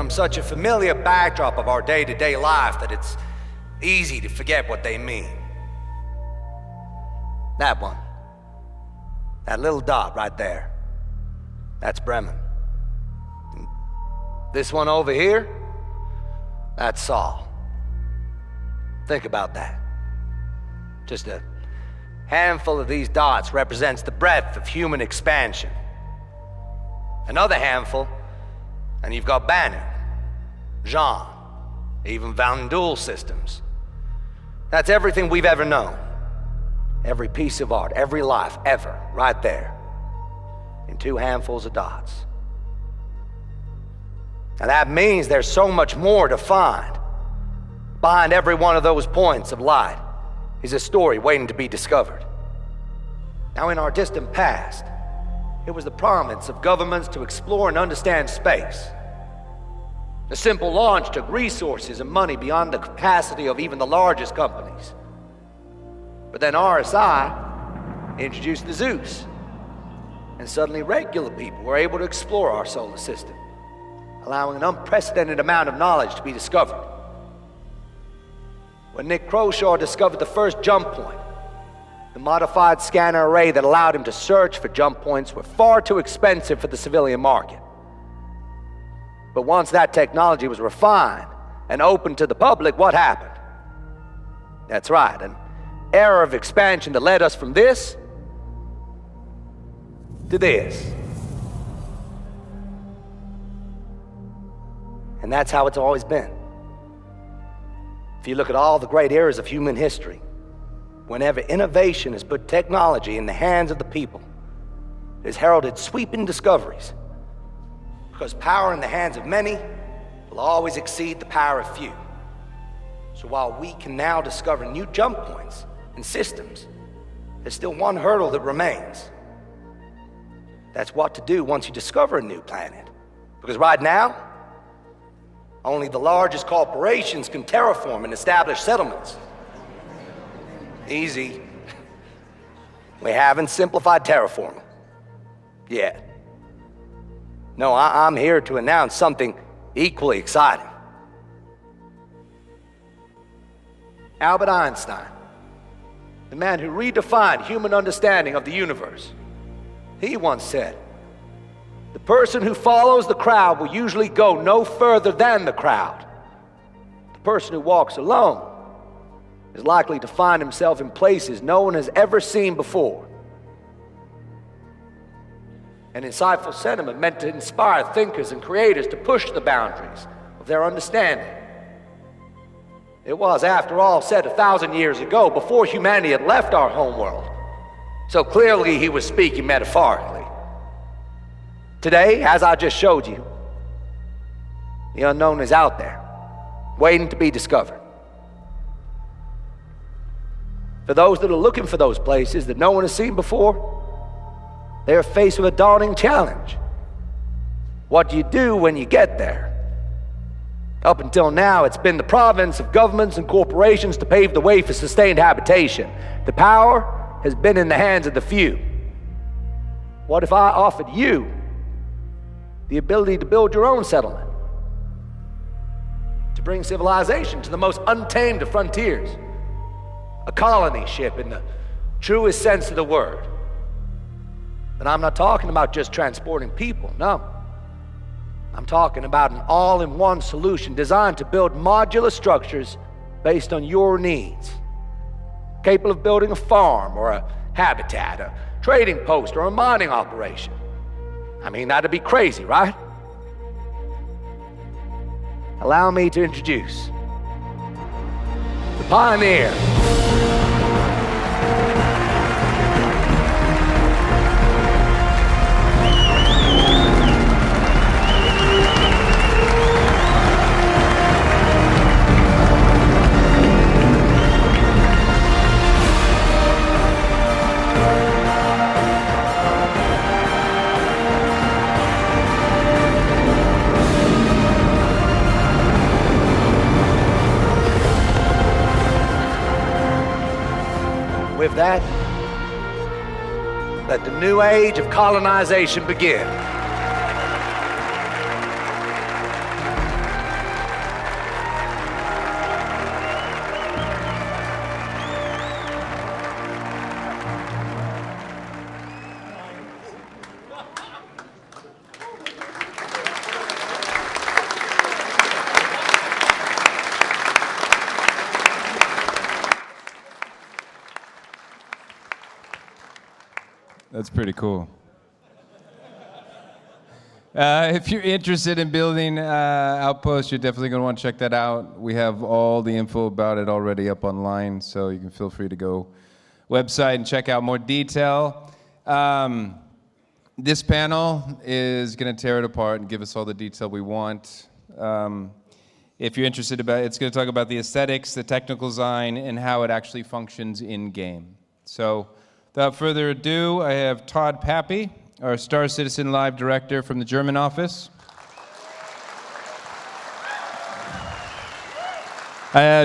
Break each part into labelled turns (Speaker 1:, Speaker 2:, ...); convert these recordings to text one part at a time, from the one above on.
Speaker 1: become such a familiar backdrop of our day-to-day life that it's easy to forget what they mean. That one. That little dot right there. That's Bremen. And this one over here, that's Saul. Think about that. Just a handful of these dots represents the breadth of human expansion. Another handful, and you've got Bannon, Jean, even Van Duel systems. That's everything we've ever known. Every piece of art, every life, ever, right there, in two handfuls of dots. And that means there's so much more to find. Behind every one of those points of light is a story waiting to be discovered. Now, in our distant past, it was the province of governments to explore and understand space. The simple launch took resources and money beyond the capacity of even the largest companies. But then RSI introduced the Zeus, and suddenly regular people were able to explore our solar system, allowing an unprecedented amount of knowledge to be discovered. When Nick Croshaw discovered the first jump point, the modified scanner array that allowed him to search for jump points were far too expensive for the civilian market. But once that technology was refined and open to the public, what happened? That's right, an era of expansion that led us from this to this. And that's how it's always been. If you look at all the great eras of human history, whenever innovation has put technology in the hands of the people, it has heralded sweeping discoveries. Because power in the hands of many will always exceed the power of few. So while we can now discover new jump points and systems, there's still one hurdle that remains. That's what to do once you discover a new planet. Because right now, only the largest corporations can terraform and establish settlements. Easy. We haven't simplified terraforming yet. No, I'm here to announce something equally exciting. Albert Einstein, the man who redefined human understanding of the universe, he once said, "The person who follows the crowd will usually go no further than the crowd. The person who walks alone is likely to find himself in places no one has ever seen before." An insightful sentiment meant to inspire thinkers and creators to push the boundaries of their understanding. It was, after all, said 1,000 years ago, before humanity had left our homeworld. So clearly he was speaking metaphorically. Today, as I just showed you, the unknown is out there, waiting to be discovered. For those that are looking for those places that no one has seen before, they are faced with a daunting challenge. What do you do when you get there? Up until now, it's been the province of governments and corporations to pave the way for sustained habitation. The power has been in the hands of the few. What if I offered you the ability to build your own settlement? To bring civilization to the most untamed of frontiers? A colony ship in the truest sense of the word. And I'm not talking about just transporting people, no. I'm talking about an all-in-one solution designed to build modular structures based on your needs. Capable of building a farm or a habitat, a trading post or a mining operation. I mean, that'd be crazy, right? Allow me to introduce the Pioneer. With that, let the new age of colonization begin.
Speaker 2: That's pretty cool. If you're interested in building Outpost, you're definitely going to want to check that out. We have all the info about it already up online, so you can feel free to go website and check out more detail. This panel is going to tear it apart and give us all the detail we want. If you're interested it's going to talk about the aesthetics, the technical design, and how it actually functions in-game. So without further ado, I have Todd Papy, our Star Citizen Live Director from the German office.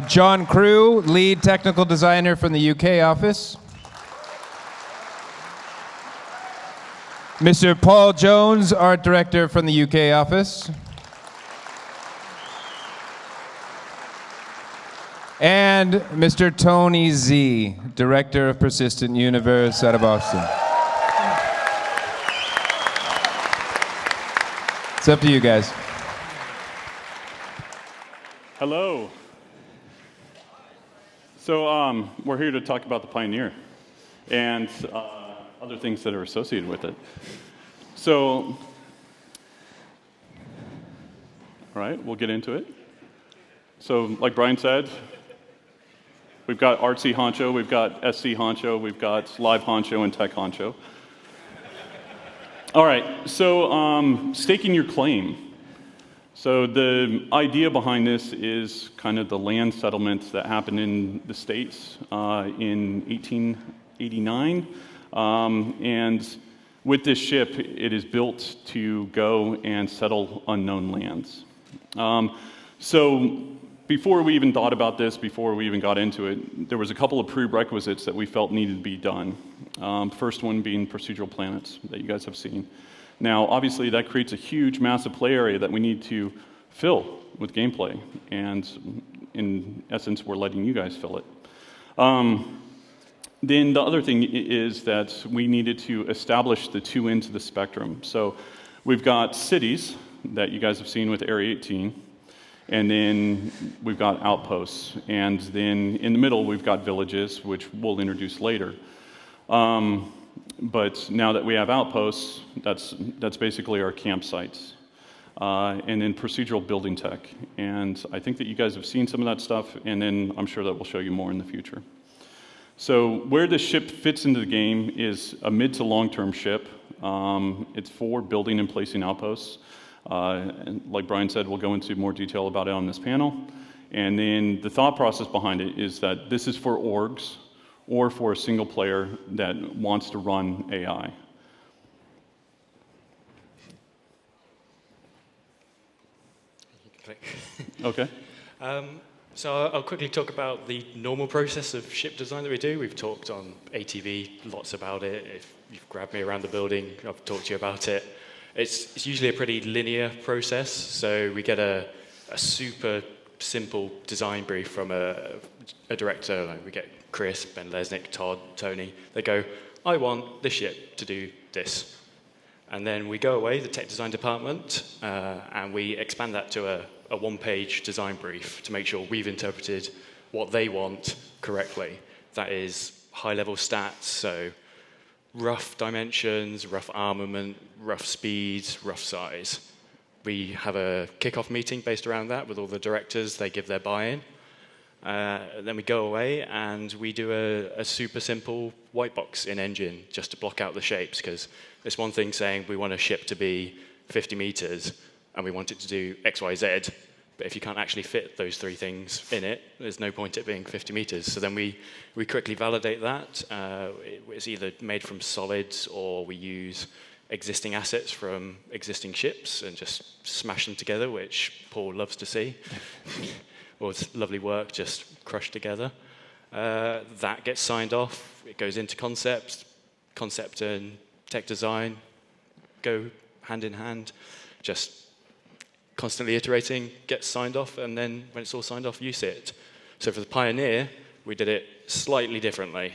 Speaker 2: John Crewe, Lead Technical Designer from the UK office. Mr. Paul Jones, Art Director from the UK office. And Mr. Tony Z, Director of Persistent Universe out of Boston. It's up to you guys.
Speaker 3: Hello. So we're here to talk about the Pioneer and other things that are associated with it. So, all right, we'll get into it. So, like Brian said, we've got Artsy Honcho, we've got SC Honcho, we've got Live Honcho, and Tech Honcho. All right, so staking your claim. So the idea behind this is kind of the land settlements that happened in the States in 1889. And with this ship, it is built to go and settle unknown lands. So before we even thought about this, before we even got into it, there was a couple of prerequisites that we felt needed to be done. First one being procedural planets that you guys have seen. Now, obviously, that creates a huge, massive play area that we need to fill with gameplay, and in essence, we're letting you guys fill it. Then the other thing is that we needed to establish the two ends of the spectrum. So we've got cities that you guys have seen with Area 18, and then we've got outposts, and then in the middle we've got villages, which we'll introduce later. But now that we have outposts, that's basically our campsites. And then procedural building tech. And I think that you guys have seen some of that stuff, and then I'm sure that we'll show you more in the future. So where this ship fits into the game is a mid to long-term ship. It's for building and placing outposts. And like Brian said, we'll go into more detail about it on this panel. And then the thought process behind it is that this is for orgs or for a single player that wants to run AI. Okay.
Speaker 4: So I'll quickly talk about the normal process of ship design that we do. We've talked on ATV lots about it. If you've grabbed me around the building, I've talked to you about it. It's usually a pretty linear process. So we get a super simple design brief from a director. Like we get Chris, Ben Lesnick, Todd, Tony. They go, I want this ship to do this. And then we go away, the tech design department, and we expand that to a one-page design brief to make sure we've interpreted what they want correctly. That is high-level stats, so rough dimensions, rough armament, rough speeds, rough size. We have a kickoff meeting based around that with all the directors. They give their buy-in. Then we go away and we do a super simple white box in engine just to block out the shapes, because it's one thing saying we want a ship to be 50 meters and we want it to do X, Y, Z, but if you can't actually fit those three things in it, there's no point it being 50 meters. So then we quickly validate that. It's either made from solids or we use existing assets from existing ships and just smash them together, which Paul loves to see. Well, it's lovely work, just crushed together. That gets signed off. It goes into concept and tech design go hand in hand, just constantly iterating, gets signed off, and then when it's all signed off, you see it. So for the Pioneer, we did it slightly differently.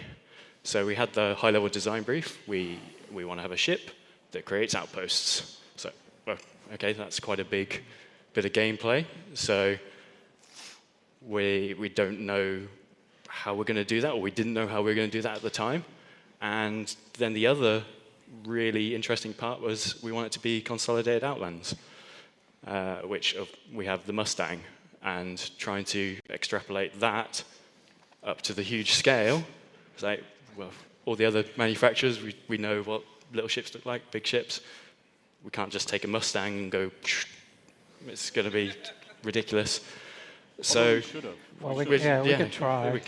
Speaker 4: So we had the high-level design brief. We want to have a ship that creates outposts. So, well, okay, that's quite a big bit of gameplay. So we don't know how we're going to do that, or we didn't know how we were going to do that at the time. And then the other really interesting part was we want it to be Consolidated Outlands, which we have the Mustang, and trying to extrapolate that up to the huge scale. It's like, well, all the other manufacturers, we know what little ships look like, big ships. We can't just take a Mustang and go, it's going to be ridiculous. So
Speaker 3: we should have.
Speaker 5: Well, we could try.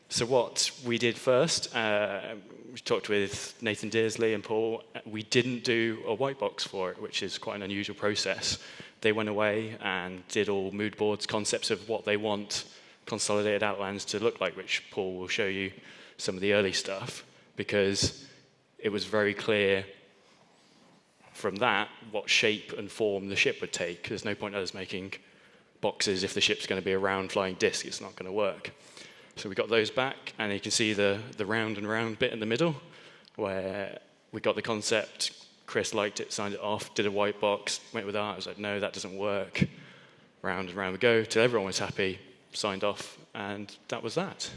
Speaker 4: So what we did first, we talked with Nathan Dearsley and Paul. We didn't do a white box for it, which is quite an unusual process. They went away and did all mood boards, concepts of what they want Consolidated Outlands to look like, which Paul will show you some of the early stuff, because it was very clear from that what shape and form the ship would take. There's no point us making boxes if the ship's going to be a round flying disc. It's not going to work. So we got those back, and you can see the round and round bit in the middle, where we got the concept. Chris liked it, signed it off, did a white box, went with art. I was like, no, that doesn't work. Round and round we go, till everyone was happy, signed off, and that was that.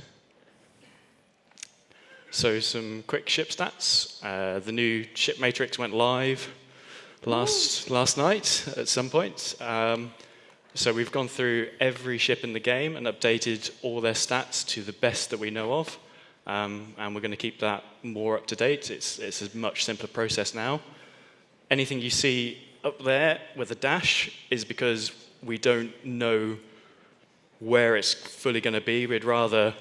Speaker 4: So some quick ship stats. The new ship matrix went live last night at some point. So we've gone through every ship in the game and updated all their stats to the best that we know of. And we're going to keep that more up to date. It's a much simpler process now. Anything you see up there with a dash is because we don't know where it's fully going to be. We'd rather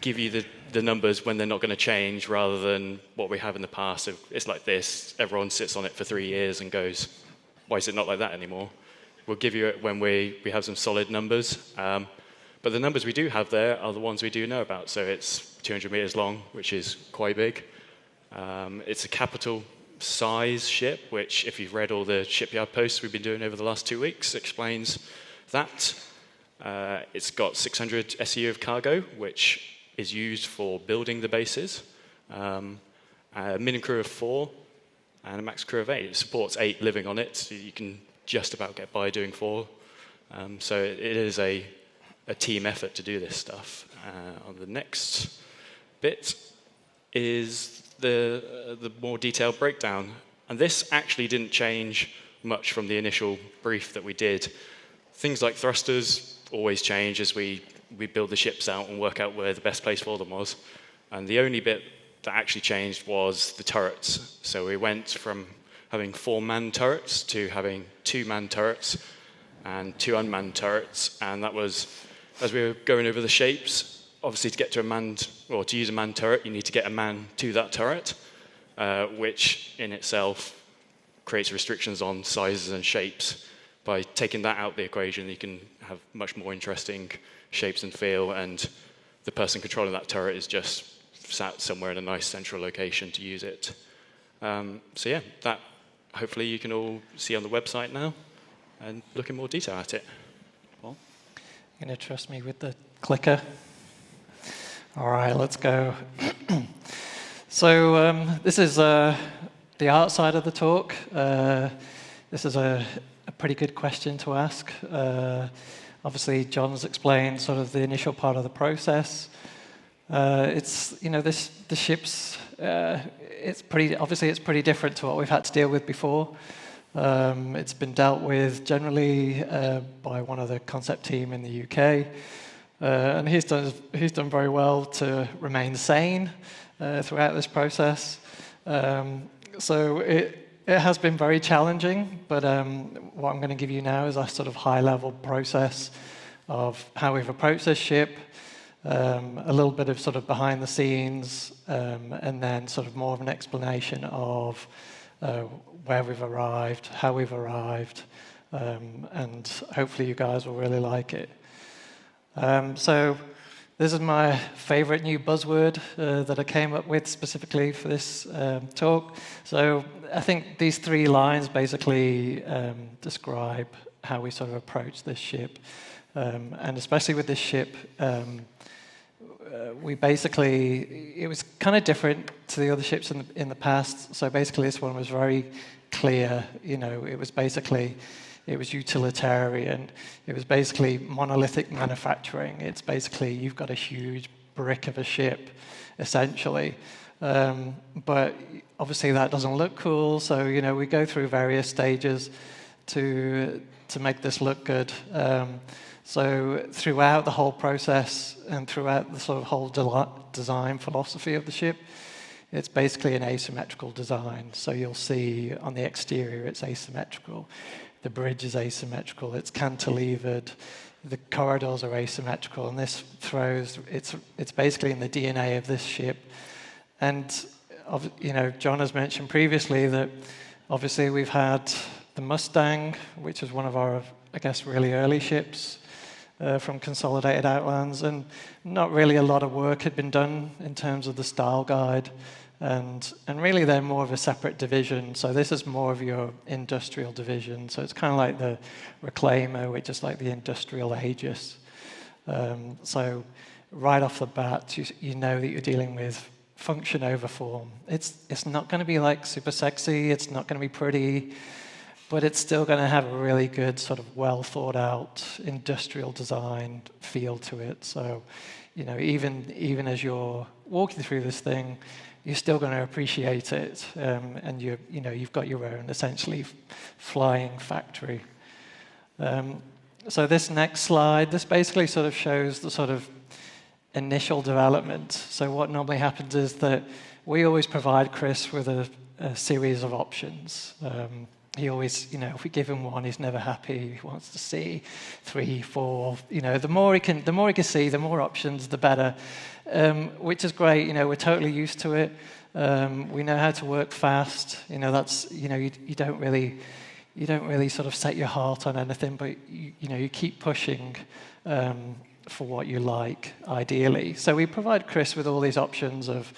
Speaker 4: give you the numbers when they're not going to change, rather than what we have in the past. So it's like this. Everyone sits on it for 3 years and goes, why is it not like that anymore? We'll give you it when we have some solid numbers. But the numbers we do have there are the ones we do know about. So it's 200 meters long, which is quite big. It's a capital size ship, which, if you've read all the shipyard posts we've been doing over the last 2 weeks, explains that. It's got 600 SEU of cargo, which is used for building the bases. A minimum crew of 4 and a max crew of 8. It supports 8 living on it, so you can just about get by doing 4. So it is a team effort to do this stuff. On the next bit is the more detailed breakdown. And this actually didn't change much from the initial brief that we did. Things like thrusters always change as we build the ships out and work out where the best place for them was. And the only bit that actually changed was the turrets. So we went from having 4 manned turrets to having 2 manned turrets and 2 unmanned turrets. And that was, as we were going over the shapes, obviously to get to to use a manned turret, you need to get a man to that turret, which in itself creates restrictions on sizes and shapes. By taking that out of the equation, you can have much more interesting shapes and feel, and the person controlling that turret is just sat somewhere in a nice central location to use it. So yeah, that hopefully you can all see on the website now and look in more detail at it. Paul?
Speaker 5: You're going to trust me with the clicker? All right, let's go. So this is the art side of the talk. This is a pretty good question to ask. Obviously, John's explained sort of the initial part of the process. The ship's. It's pretty different to what we've had to deal with before. It's been dealt with generally by one of the concept team in the UK, and he's done very well to remain sane throughout this process. So it has been very challenging, but what I'm going to give you now is a sort of high-level process of how we've approached this ship, a little bit of sort of behind the scenes, and then sort of more of an explanation of where we've arrived, how we've arrived, and hopefully you guys will really like it. So this is my favorite new buzzword that I came up with specifically for this talk. So I think these 3 lines basically describe how we sort of approach this ship. And especially with this ship, it was kind of different to the other ships in the past. So basically this one was very clear. It was utilitarian. It was basically monolithic manufacturing. It's basically, you've got a huge brick of a ship, essentially. But obviously that doesn't look cool, so we go through various stages to make this look good. So throughout the whole process and throughout the sort of whole design philosophy of the ship, it's basically an asymmetrical design. So you'll see on the exterior it's asymmetrical. The bridge is asymmetrical. It's cantilevered. The corridors are asymmetrical, and this throws. It's basically in the DNA of this ship. And John has mentioned previously that obviously we've had the Mustang, which is one of our, I guess, really early ships from Consolidated Outlands, and not really a lot of work had been done in terms of the style guide, and really they're more of a separate division. So this is more of your industrial division. So it's kind of like the Reclaimer, which is like the industrial Aegis. So right off the bat, you know that you're dealing with function over form. It's not going to be like super sexy. It's not going to be pretty. But it's still going to have a really good sort of well thought out industrial design feel to it. So, even as you're walking through this thing, you're still going to appreciate it, and you've got your own essentially flying factory. So this next slide, this basically sort of shows the sort of initial development. So what normally happens is that we always provide Chris with a series of options. He always, if we give him one, he's never happy. He wants to see 3, 4. The more he can see, the more options, the better. Which is great. We're totally used to it. We know how to work fast. That's you don't really sort of set your heart on anything, but you keep pushing for what you like, ideally. So we provide Chris with all these options of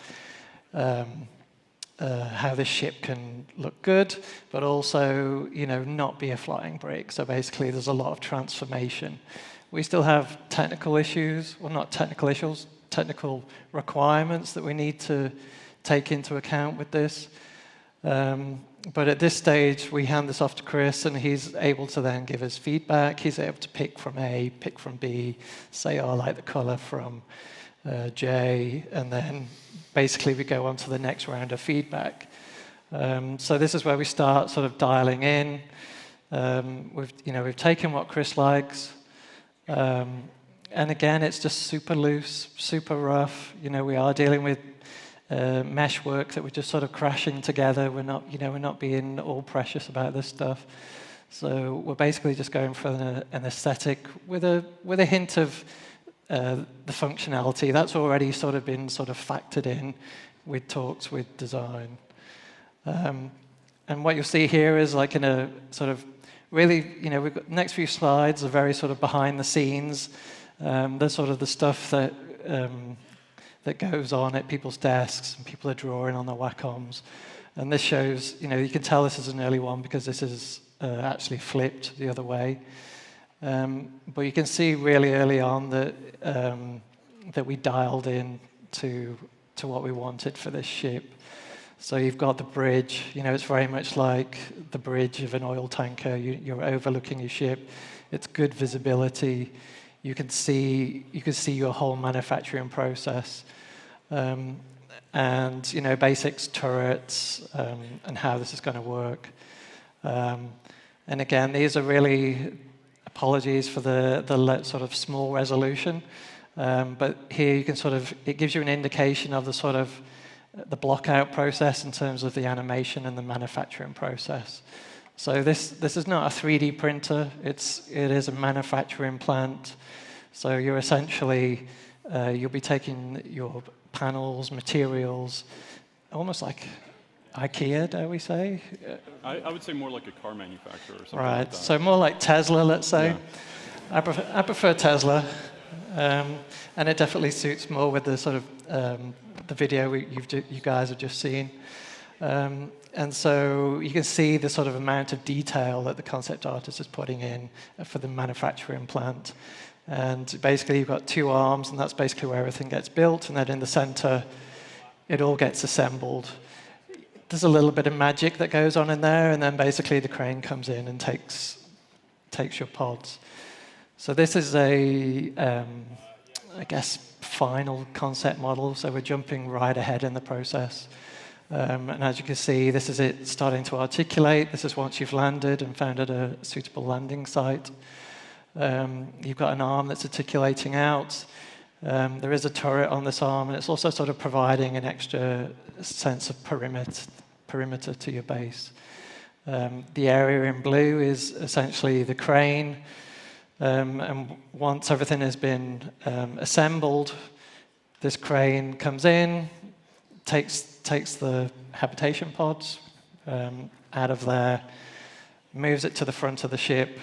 Speaker 5: how this ship can look good, but also, not be a flying brick. So basically, there's a lot of transformation. We still have technical issues, well, not technical issues, technical requirements that we need to take into account with this. But at this stage, we hand this off to Chris, and he's able to then give us feedback. He's able to pick from A, pick from B, say, I like the color from J, and then basically we go on to the next round of feedback. So this is where we start sort of dialing in. We've taken what Chris likes, and again, it's just super loose, super rough. We are dealing with mesh work that we're just sort of crashing together. We're not being all precious about this stuff. So we're basically just going for an aesthetic with a hint of the functionality. That's already sort of been factored in with talks with design. And what you'll see here is like in a sort of really, we've got the next few slides are very sort of behind the scenes. There's sort of the stuff that goes on at people's desks, and people are drawing on their Wacoms. And this shows, you can tell this is an early one because this is actually flipped the other way. But you can see really early on that we dialed in to what we wanted for this ship. So you've got the bridge. It's very much like the bridge of an oil tanker. You're overlooking your ship. It's good visibility. You can see your whole manufacturing process, and basics, turrets, and how this is going to work. And again, these are really apologies for the sort of small resolution, but here you can it gives you an indication of the block out process in terms of the animation and the manufacturing process. So this is not a 3D printer. It is a manufacturing plant. So you're essentially you'll be taking your panels, materials, almost like IKEA, dare we say?
Speaker 3: I would say more like a car manufacturer or something.
Speaker 5: Right.
Speaker 3: Like that.
Speaker 5: So more like Tesla, let's say. Yeah. I prefer Tesla, and it definitely suits more with the sort of the video you guys have just seen. And so you can see the sort of amount of detail that the concept artist is putting in for the manufacturing plant. And basically you've got 2 arms, and that's basically where everything gets built. And then in the center, it all gets assembled. There's a little bit of magic that goes on in there, and then basically the crane comes in and takes your pods. So this is a I guess, final concept model. So we're jumping right ahead in the process. And as you can see, this is it starting to articulate. This is once you've landed and found a suitable landing site. You've got an arm that's articulating out. There is a turret on this arm, and it's also sort of providing an extra sense of perimeter to your base. The area in blue is essentially the crane, and once everything has been assembled, this crane comes in, takes the habitation pods out of there, moves it to the front of the ship,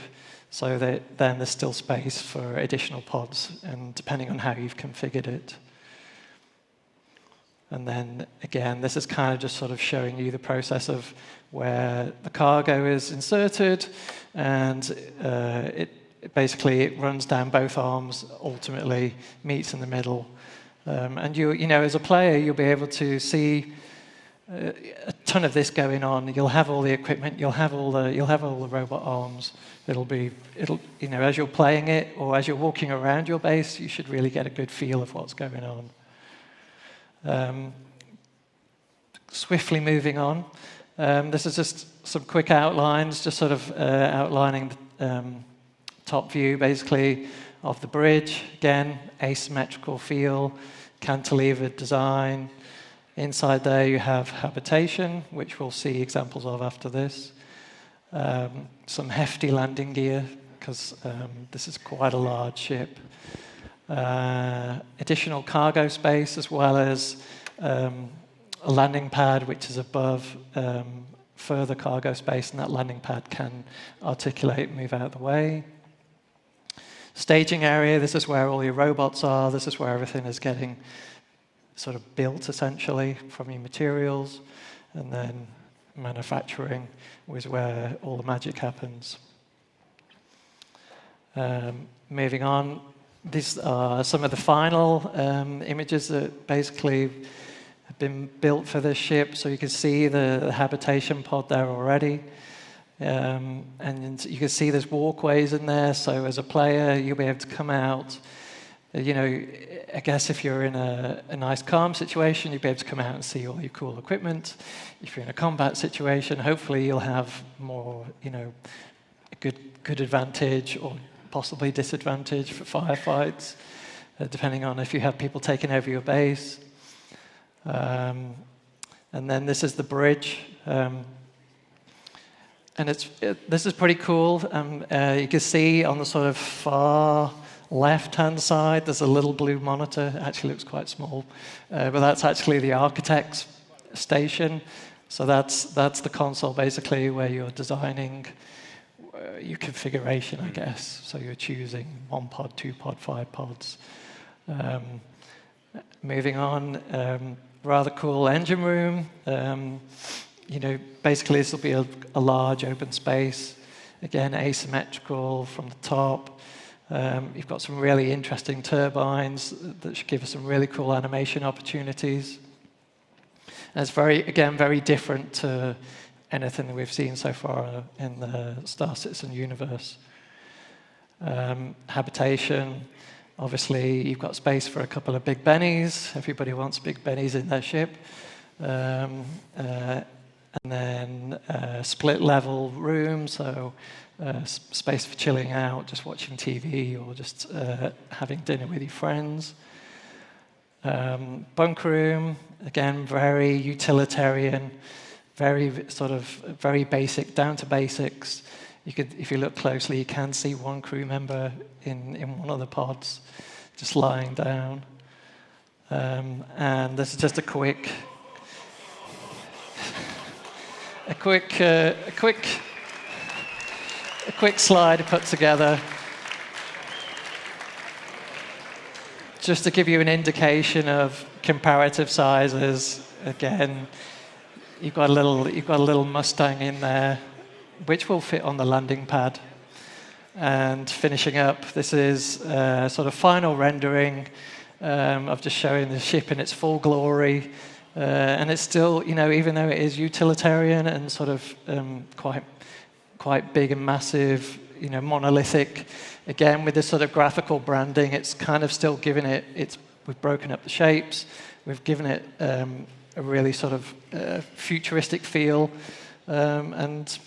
Speaker 5: so that then there's still space for additional pods, and depending on how you've configured it. And then, again, this is kind of just sort of showing you the process of where the cargo is inserted, and it runs down both arms, ultimately meets in the middle. And you know, as a player, you'll be able to see a ton of this going on. You'll have all the equipment, you'll have all the robot arms. You know, as you're playing it or as you're walking around your base, you should really get a good feel of what's going on. Swiftly moving on. This is just some quick outlines, just sort of outlining the top view, basically, of the bridge. Again, asymmetrical feel, cantilevered design. Inside there you have Habitation, which we'll see examples of after this. Some hefty landing gear, because this is quite a large ship. Additional cargo space, as well as a landing pad which is above further cargo space, and that landing pad can articulate and move out of the way. Staging area, this is where all your robots are, this is where everything is getting sort of built, essentially, from your materials, and then manufacturing is where all the magic happens. Moving on, these are some of the final images that basically have been built for this ship. So you can see the habitation pod there already. And you can see there's walkways in there. So as a player, you'll be able to come out. You know, I guess if you're in a nice calm situation, you'll be able to come out and see all your cool equipment. If you're in a combat situation, hopefully you'll have more, you know, a good advantage or possibly disadvantage for firefights, depending on if you have people taking over your base. And then this is the bridge. And this is pretty cool. You can see on the sort of far left-hand side, there's a little blue monitor. It actually looks quite small, but that's actually the architect's station. So that's the console, basically, where you're designing your configuration, I guess. So you're choosing 1 pod, 2 pod, 5 pods. Moving on, rather cool engine room. You know, basically this will be a large open space. Again, asymmetrical from the top. You've got some really interesting turbines that should give us some really cool animation opportunities. And it's very different to anything that we've seen so far in the Star Citizen universe. Habitation, obviously you've got space for a couple of Big Bennies. Everybody wants Big Bennies in their ship. And then split level room, so space for chilling out, just watching TV or just having dinner with your friends. Bunk room, again, very utilitarian, very basic, down to basics. You could, if you look closely, you can see one crew member in one of the pods, just lying down. And this is just a quick slide put together, just to give you an indication of comparative sizes. Again, you've got a little Mustang in there, which will fit on the landing pad. And finishing up, this is sort of final rendering of just showing the ship in its full glory. And it's still, you know, even though it is utilitarian and sort of quite big and massive, you know, monolithic, again, with this sort of graphical branding, it's kind of still giving it, we've broken up the shapes, we've given it a really sort of futuristic feel, and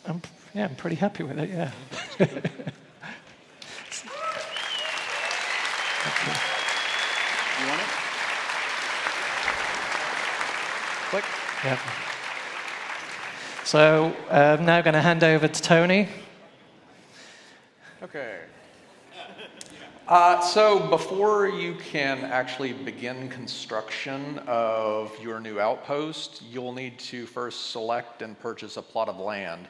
Speaker 5: I'm pretty happy with it, yeah.
Speaker 6: You want it? Click.
Speaker 5: Yeah. So I'm now going to hand over to Tony.
Speaker 6: Okay. So before you can actually begin construction of your new outpost, you'll need to first select and purchase a plot of land.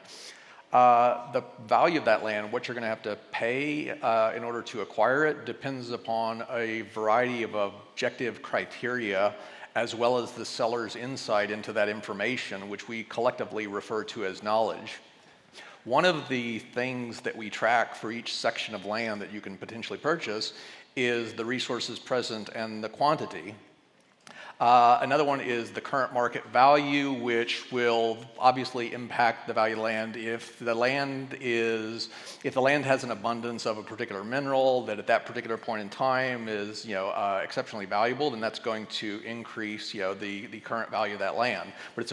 Speaker 6: The value of that land, what you're going to have to pay in order to acquire it, depends upon a variety of objective criteria, as well as the seller's insight into that information, which we collectively refer to as knowledge. One of the things that we track for each section of land that you can potentially purchase is the resources present and the quantity. Another one is the current market value, which will obviously impact the value of land. If the land has an abundance of a particular mineral that at that particular point in time is exceptionally valuable, then that's going to increase the current value of that land. But it's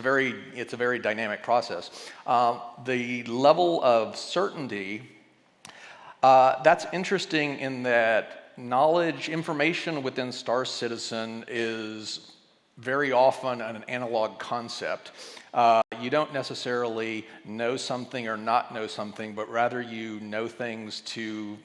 Speaker 6: a very dynamic process. The level of certainty, that's interesting in that knowledge, information within Star Citizen is very often an analog concept. You don't necessarily know something or not know something, but rather you know things to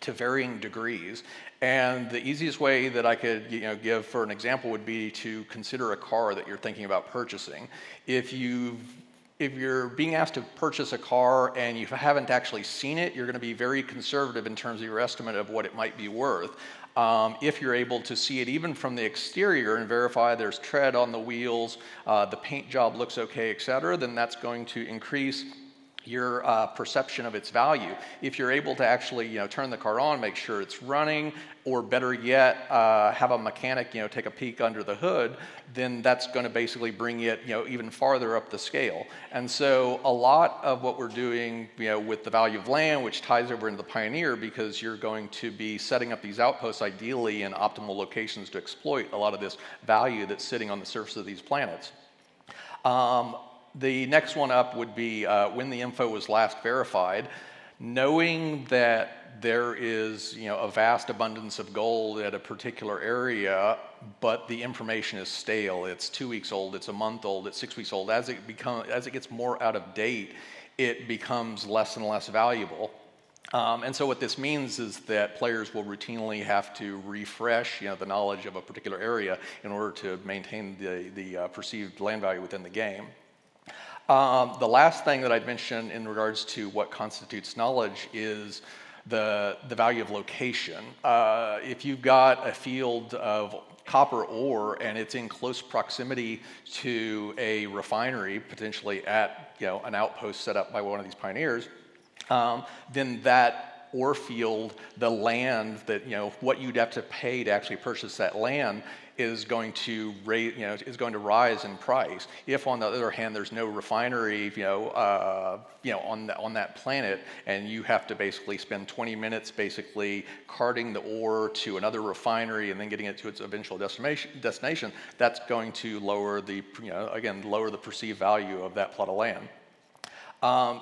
Speaker 6: varying degrees. And the easiest way that I could give for an example would be to consider a car that you're thinking about purchasing. If you're being asked to purchase a car and you haven't actually seen it, you're going to be very conservative in terms of your estimate of what it might be worth. If you're able to see it even from the exterior and verify there's tread on the wheels, the paint job looks okay, etc., then that's going to increase your perception of its value. If you're able to actually turn the car on, make sure it's running, or better yet, have a mechanic take a peek under the hood, then that's going to basically bring it even farther up the scale. And so a lot of what we're doing with the value of land, which ties over into the Pioneer, because you're going to be setting up these outposts ideally in optimal locations to exploit a lot of this value that's sitting on the surface of these planets. The next one up would be when the info was last verified. Knowing that there is a vast abundance of gold at a particular area, but the information is stale. It's 2 weeks old, it's a month old, it's 6 weeks old. As it gets more out of date, it becomes less and less valuable. And so what this means is that players will routinely have to refresh the knowledge of a particular area in order to maintain the perceived land value within the game. The last thing that I'd mention in regards to what constitutes knowledge is the value of location. If you've got a field of copper ore and it's in close proximity to a refinery, potentially at an outpost set up by one of these pioneers, then that ore field, the land that what you'd have to pay to actually purchase that land is going to rise in price. If on the other hand there's no refinery on that planet, and you have to basically spend 20 minutes basically carting the ore to another refinery and then getting it to its eventual destination, that's going to lower the perceived value of that plot of land.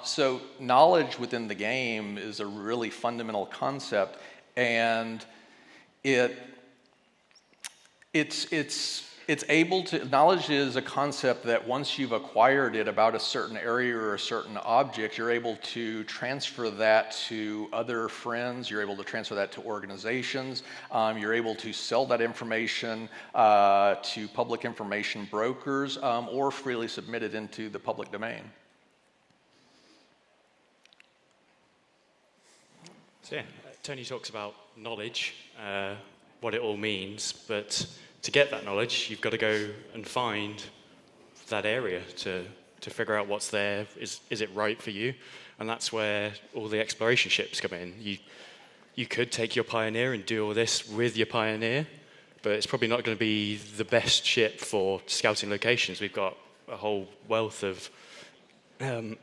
Speaker 6: So knowledge within the game is a really fundamental concept, and knowledge is a concept that once you've acquired it about a certain area or a certain object, you're able to transfer that to other friends, you're able to transfer that to organizations, you're able to sell that information to public information brokers, or freely submit it into the public domain.
Speaker 4: So yeah, Tony talks about knowledge, what it all means, but to get that knowledge, you've got to go and find that area to figure out what's there. Is it right for you? And that's where all the exploration ships come in. You could take your Pioneer and do all this with your Pioneer, but it's probably not going to be the best ship for scouting locations. We've got a whole wealth of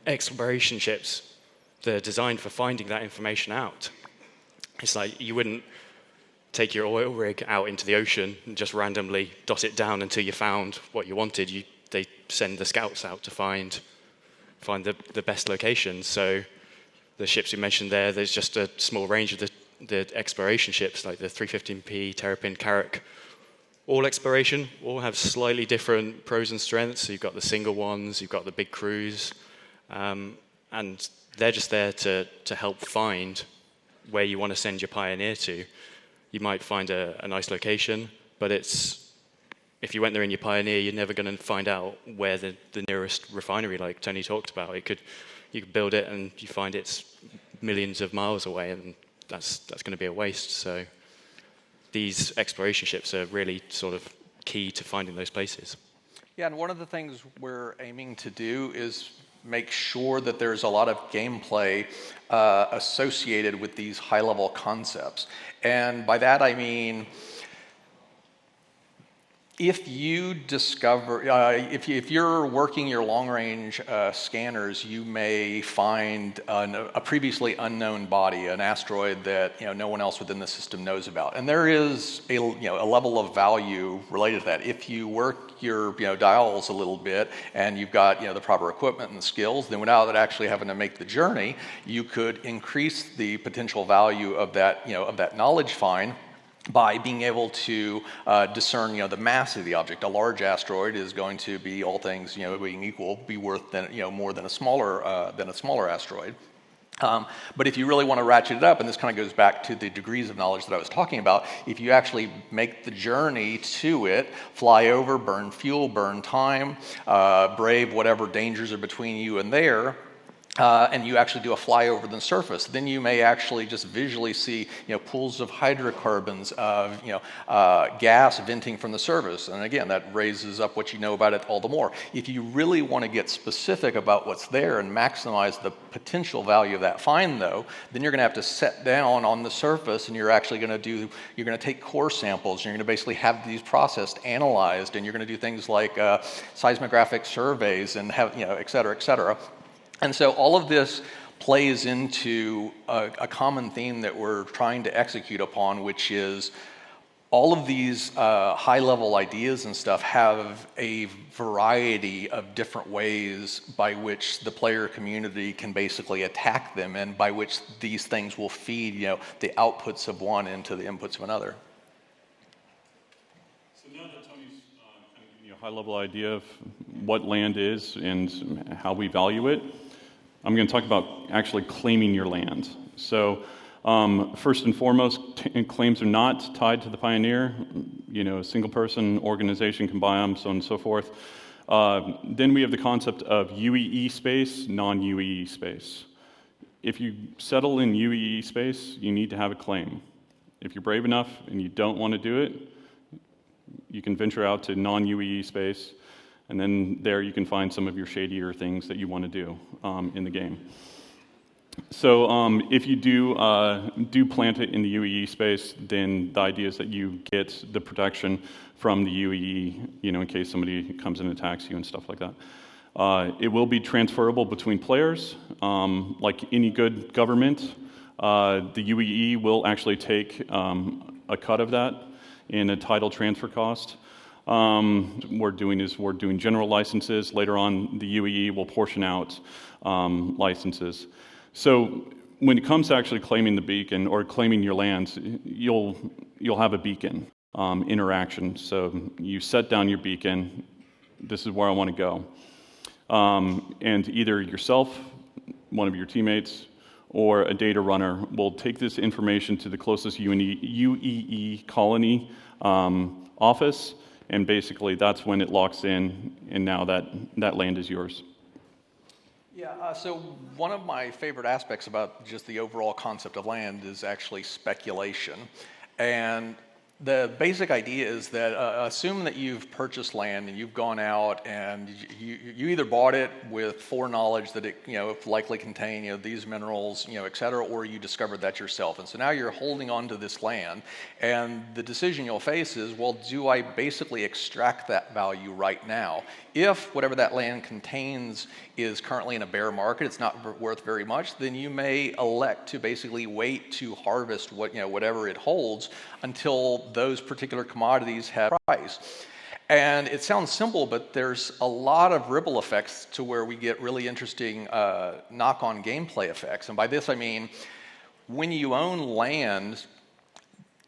Speaker 4: exploration ships that are designed for finding that information out. It's like you wouldn't take your oil rig out into the ocean and just randomly dot it down until you found what you wanted. They send the scouts out to find the best locations. So the ships you mentioned there's just a small range of the exploration ships, like the 315P, Terrapin, Carrack. All exploration, all have slightly different pros and strengths. So you've got the single ones, you've got the big crews, and they're just there to help find where you want to send your Pioneer to. You might find a nice location, but if you went there in your Pioneer, you're never going to find out where the nearest refinery, like Tony talked about. You could build it and you find it's millions of miles away, and that's going to be a waste. So these exploration ships are really sort of key to finding those places.
Speaker 6: Yeah, and one of the things we're aiming to do is make sure that there's a lot of gameplay associated with these high-level concepts. And by that I mean, if you discover, if you're working your long-range scanners, you may find a previously unknown body, an asteroid that no one else within the system knows about, and there is a level of value related to that. If you work your dials a little bit and you've got the proper equipment and the skills, then without actually having to make the journey, you could increase the potential value of that knowledge find by being able to discern, the mass of the object. A large asteroid is going to be, all things, being equal, be worth more than a smaller asteroid. But if you really want to ratchet it up, and this kind of goes back to the degrees of knowledge that I was talking about, if you actually make the journey to it, fly over, burn fuel, burn time, brave whatever dangers are between you and there, and you actually do a flyover to the surface, then you may actually just visually see pools of hydrocarbons, gas venting from the surface. And again, that raises up what you know about it all the more. If you really want to get specific about what's there and maximize the potential value of that find, though, then you're going to have to set down on the surface, and you're actually going to take core samples, and you're going to basically have these processed, analyzed, and you're going to do things like seismographic surveys and have, et cetera, et cetera. And so all of this plays into a common theme that we're trying to execute upon, which is all of these high-level ideas and stuff have a variety of different ways by which the player community can basically attack them, and by which these things will feed the outputs of one into the inputs of another.
Speaker 3: So now that Tony's kind of giving you a high-level idea of what land is and how we value it, I'm going to talk about actually claiming your land. So first and foremost, claims are not tied to the Pioneer. A single person, organization can buy them, so on and so forth. Then we have the concept of UEE space, non-UEE space. If you settle in UEE space, you need to have a claim. If you're brave enough and you don't want to do it, you can venture out to non-UEE space, and then there you can find some of your shadier things that you want to do in the game. So if you do plant it in the UEE space, then the idea is that you get the protection from the UEE, in case somebody comes and attacks you and stuff like that. It will be transferable between players. Like any good government, the UEE will actually take a cut of that in a title transfer cost. We're doing general licenses. Later on, the UEE will portion out licenses. So when it comes to actually claiming the beacon or claiming your lands, you'll have a beacon interaction. So you set down your beacon. This is where I want to go. And either yourself, one of your teammates, or a data runner will take this information to the closest UEE colony office, and basically that's when it locks in, and now that land is yours.
Speaker 6: Yeah, so one of my favorite aspects about just the overall concept of land is actually speculation. And The basic idea is that assume that you've purchased land and you've gone out and you either bought it with foreknowledge that it likely contained these minerals et cetera, or you discovered that yourself. And so now you're holding on to this land, and the decision you'll face is, well, do I basically extract that value right now? If whatever that land contains is currently in a bear market, it's not worth very much, then you may elect to basically wait to harvest whatever it holds until those particular commodities have price. And it sounds simple, but there's a lot of ripple effects to where we get really interesting knock-on gameplay effects. And by this I mean, when you own land,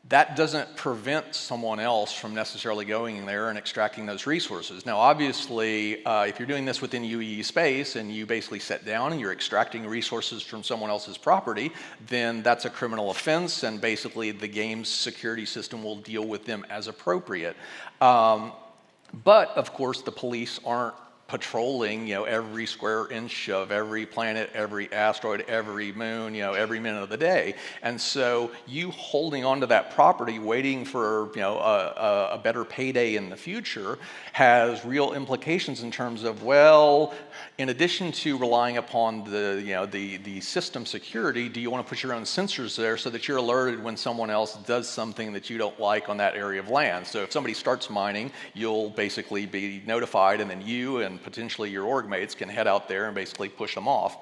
Speaker 6: that doesn't prevent someone else from necessarily going in there and extracting those resources. Now, obviously, if you're doing this within UEE space and you basically sit down and you're extracting resources from someone else's property, then that's a criminal offense, and basically the game's security system will deal with them as appropriate. But, of course, the police aren't patrolling, every square inch of every planet, every asteroid, every moon, every minute of the day. And so you holding onto that property, waiting for, a better payday in the future, has real implications in terms of, well, in addition to relying upon the system security, do you want to put your own sensors there so that you're alerted when someone else does something that you don't like on that area of land? So if somebody starts mining, you'll basically be notified, and then you and potentially your org mates can head out there and basically push them off.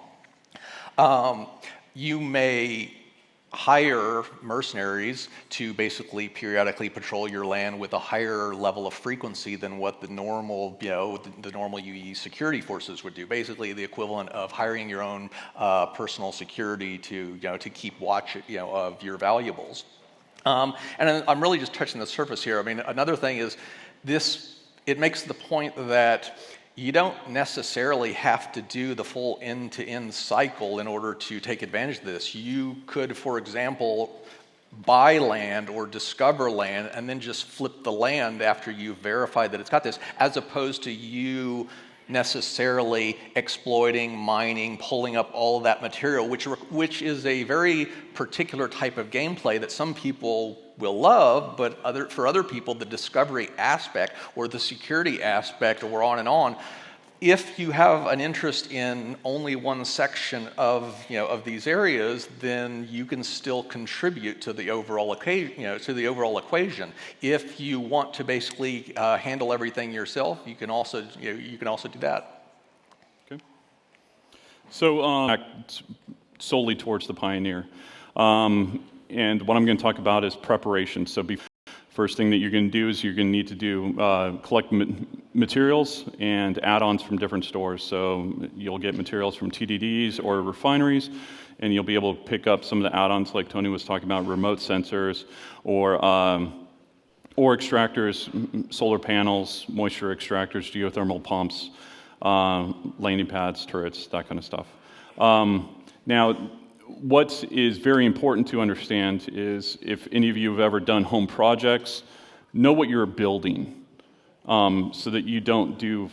Speaker 6: You may hire mercenaries to basically periodically patrol your land with a higher level of frequency than what the normal, the normal UE security forces would do. Basically, the equivalent of hiring your own personal security to keep watch of your valuables. And I'm really just touching the surface here. I mean, another thing is it makes the point that you don't necessarily have to do the full end-to-end cycle in order to take advantage of this. You could, for example, buy land or discover land and then just flip the land after you've verified that it's got this, as opposed to you necessarily exploiting, mining, pulling up all of that material, which is a very particular type of gameplay that some people will love, but for other people, the discovery aspect or the security aspect, or on and on, if you have an interest in only one section of these areas, then you can still contribute to the overall equation. If you want to basically handle everything yourself, you can also do that.
Speaker 3: Okay. So solely towards the Pioneer. And what I'm going to talk about is preparation. So first thing that you're going to do is you're going to need to do collect materials and add-ons from different stores. So you'll get materials from TDDs or refineries, and you'll be able to pick up some of the add-ons like Tony was talking about, remote sensors or extractors, solar panels, moisture extractors, geothermal pumps, landing pads, turrets, that kind of stuff. Now, what is very important to understand is, if any of you have ever done home projects, know what you're building so that you don't do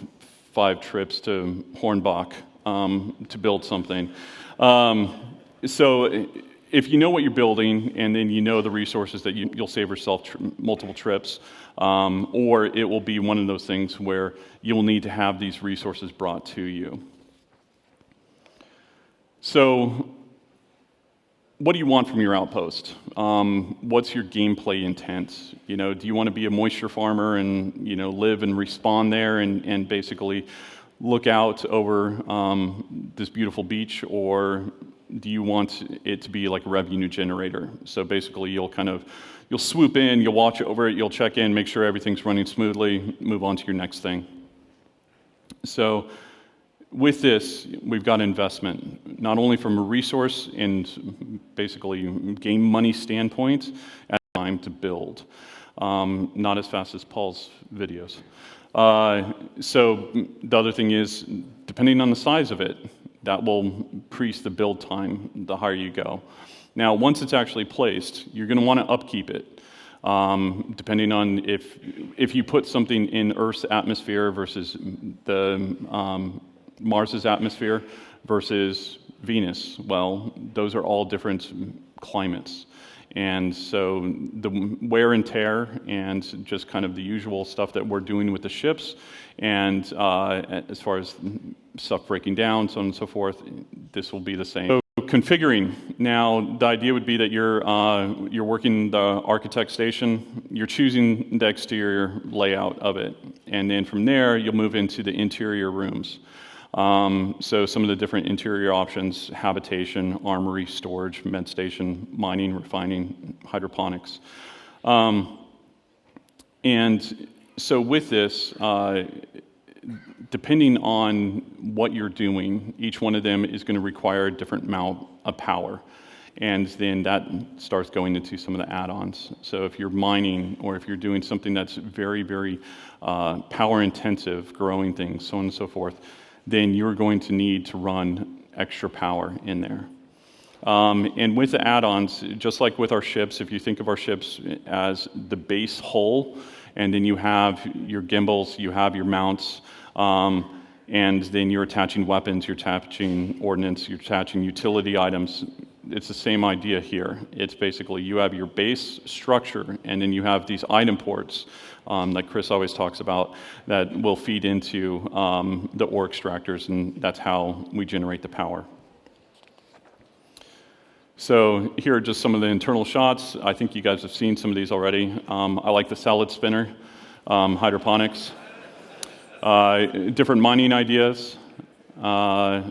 Speaker 3: 5 trips to Hornbach to build something. So if you know what you're building, and then you know the resources that you'll save yourself multiple trips, or it will be one of those things where you'll need to have these resources brought to you. So what do you want from your outpost? What's your gameplay intent? Do you want to be a moisture farmer and live and respawn there and basically look out over this beautiful beach, or do you want it to be like a revenue generator? So basically, you'll swoop in, you'll watch over it, you'll check in, make sure everything's running smoothly, move on to your next thing. So with this, we've got investment, not only from a resource and basically game money standpoint, at time to build. Not as fast as Paul's videos. So the other thing is, depending on the size of it, that will increase the build time the higher you go. Now, once it's actually placed, you're going to want to upkeep it. Depending on if you put something in Earth's atmosphere versus the Mars's atmosphere versus Venus, well, those are all different climates. And so the wear and tear and just kind of the usual stuff that we're doing with the ships, and as far as stuff breaking down, so on and so forth, this will be the same. So configuring. Now, the idea would be that you're working the architect station, you're choosing the exterior layout of it, and then from there, you'll move into the interior rooms. So some of the different interior options: habitation, armory, storage, Medstation, mining, refining, hydroponics. And so with this, depending on what you're doing, each one of them is going to require a different amount of power. And then that starts going into some of the add-ons. So if you're mining, or if you're doing something that's very, very power intensive, growing things, so on and so forth, then you're going to need to run extra power in there. And with the add-ons, just like with our ships, if you think of our ships as the base hull, and then you have your gimbals, you have your mounts, and then you're attaching weapons, you're attaching ordnance, you're attaching utility items. It's the same idea here. It's basically you have your base structure, and then you have these item ports, like Chris always talks about, that will feed into the ore extractors, and that's how we generate the power. So here are just some of the internal shots. I think you guys have seen some of these already. I like the salad spinner, hydroponics, different mining ideas,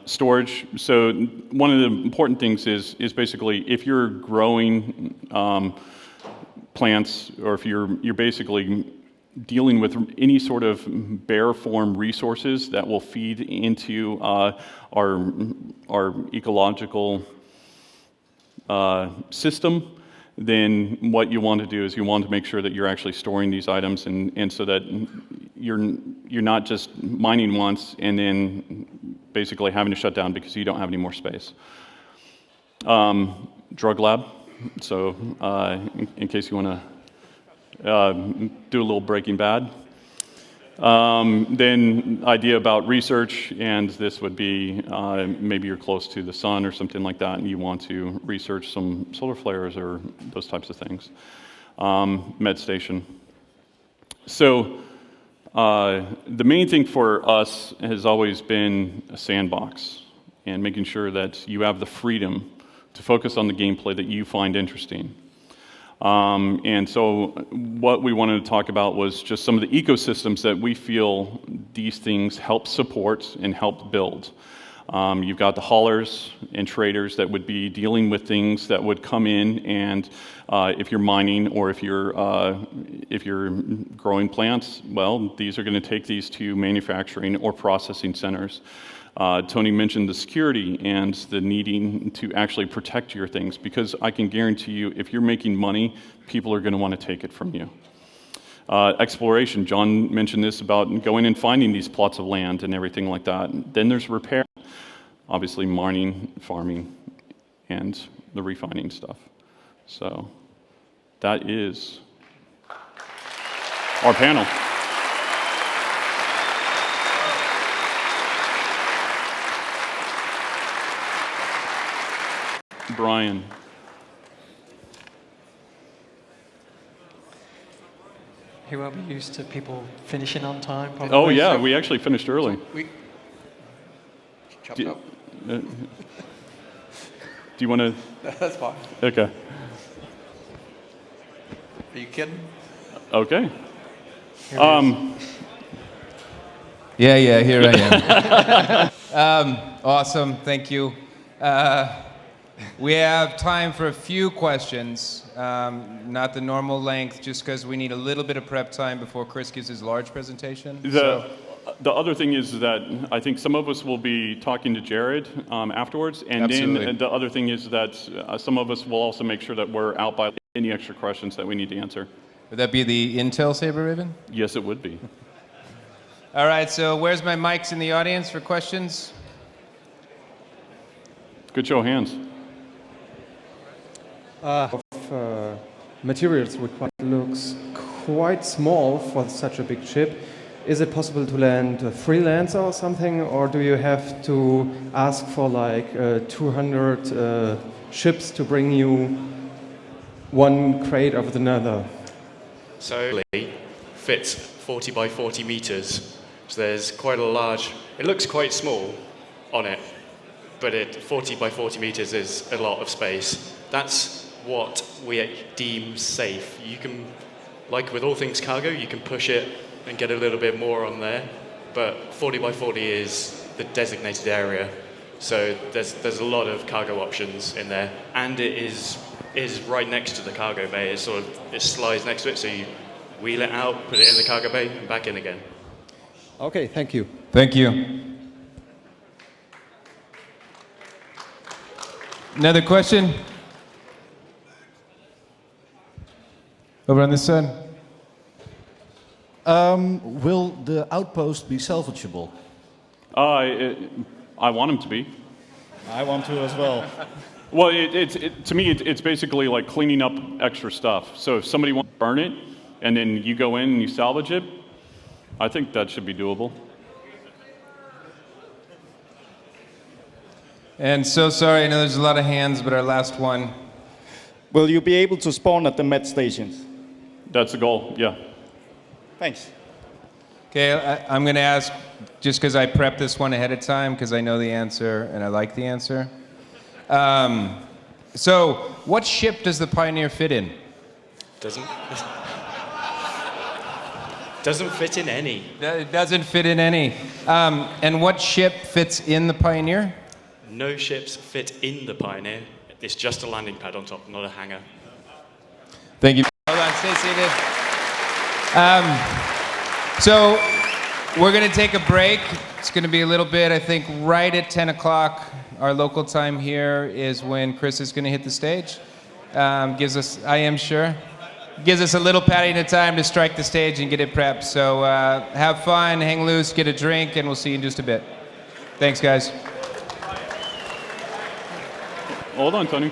Speaker 3: storage. So one of the important things is basically if you're growing plants, or if you're basically dealing with any sort of bare form resources that will feed into our ecological system, then what you want to do is you want to make sure that you're actually storing these items, and so that you're not just mining once and then basically having to shut down because you don't have any more space. Drug lab. So in case you want to do a little Breaking Bad. Then idea about research, and this would be maybe you're close to the sun or something like that, and you want to research some solar flares or those types of things. Medstation. So the main thing for us has always been a sandbox, and making sure that you have the freedom to focus on the gameplay that you find interesting. And so what we wanted to talk about was just some of the ecosystems that we feel these things help support and help build. You've got the haulers and traders that would be dealing with things that would come in, and if you're mining or if you're growing plants, well, these are going to take these to manufacturing or processing centers. Tony mentioned the security and the needing to actually protect your things, because I can guarantee you, if you're making money, people are going to want to take it from you. Exploration, John mentioned this about going and finding these plots of land and everything like that. Then there's repair, obviously mining, farming, and the refining stuff. So that is our panel. Brian.
Speaker 5: Here are we used to people finishing on time? Probably.
Speaker 3: Oh yeah, we actually finished early.
Speaker 6: We chopped up.
Speaker 3: Do you want to?
Speaker 6: That's fine.
Speaker 3: Okay.
Speaker 6: Are you kidding?
Speaker 3: Okay.
Speaker 2: Yeah, here I am. Awesome, thank you. We have time for a few questions, not the normal length, just because we need a little bit of prep time before Chris gives his large presentation.
Speaker 3: The other thing is that I think some of us will be talking to Jared afterwards, and
Speaker 2: Absolutely.
Speaker 3: then the other thing is that some of us will also make sure that we're out by any extra questions that we need to answer.
Speaker 2: Would that be the Intel Saber Raven?
Speaker 3: Yes, it would be.
Speaker 2: All right, so where's my mics in the audience for questions?
Speaker 3: Good show of hands.
Speaker 7: Materials required looks quite small for such a big ship. Is it possible to land a freelancer or something, or do you have to ask for like 200 ships to bring you one crate over another?
Speaker 4: So it fits 40 by 40 meters. So there's quite a large, it looks quite small on it, but 40 by 40 meters is a lot of space. That's what we deem safe. You can, like with all things cargo, you can push it and get a little bit more on there, but 40 by 40 is the designated area. So there's a lot of cargo options in there, and it is right next to the cargo bay. It slides next to it, so you wheel it out, put it in the cargo bay, and back in again.
Speaker 7: Okay, thank you.
Speaker 2: Thank you. Another question? Over on this side.
Speaker 8: Will the Outpost be salvageable?
Speaker 3: I want them to be.
Speaker 8: I want to as well.
Speaker 3: Well, to me, it's basically like cleaning up extra stuff. So if somebody wants to burn it, and then you go in and you salvage it, I think that should be doable.
Speaker 2: And so sorry, I know there's a lot of hands, but our last one.
Speaker 9: Will you be able to spawn at the Medstations?
Speaker 3: That's the goal, yeah.
Speaker 9: Thanks.
Speaker 2: Okay, I'm going to ask, just because I prepped this one ahead of time, because I know the answer and I like the answer. So, what ship does the Pioneer fit in?
Speaker 4: Doesn't fit in any.
Speaker 2: It doesn't fit in any. And what ship fits in the Pioneer?
Speaker 4: No ships fit in the Pioneer. It's just a landing pad on top, not a hangar.
Speaker 2: Thank you. Hold on, stay seated. So we're going to take a break. It's going to be a little bit, I think, right at 10 o'clock. Our local time here is when Chris is going to hit the stage. Gives us a little padding of time to strike the stage and get it prepped. So have fun, hang loose, get a drink, and we'll see you in just a bit. Thanks, guys.
Speaker 3: Hold on, Tony.